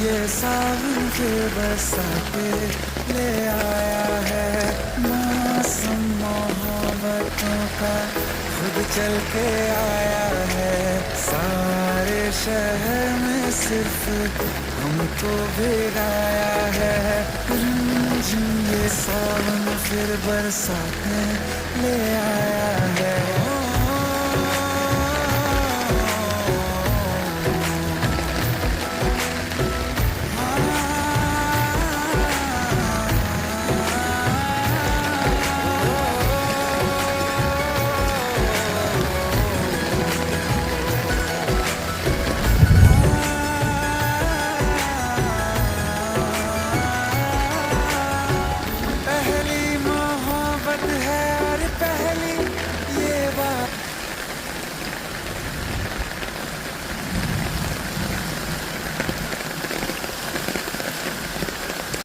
ये सावन फिर बरसाते ले आया है। मौसम मोहब्बतों का खुद चल के आया है। सारे शहर में सिर्फ हमको भिगाया है। रिमझिम ये सावन फिर बरसाते ले आया है।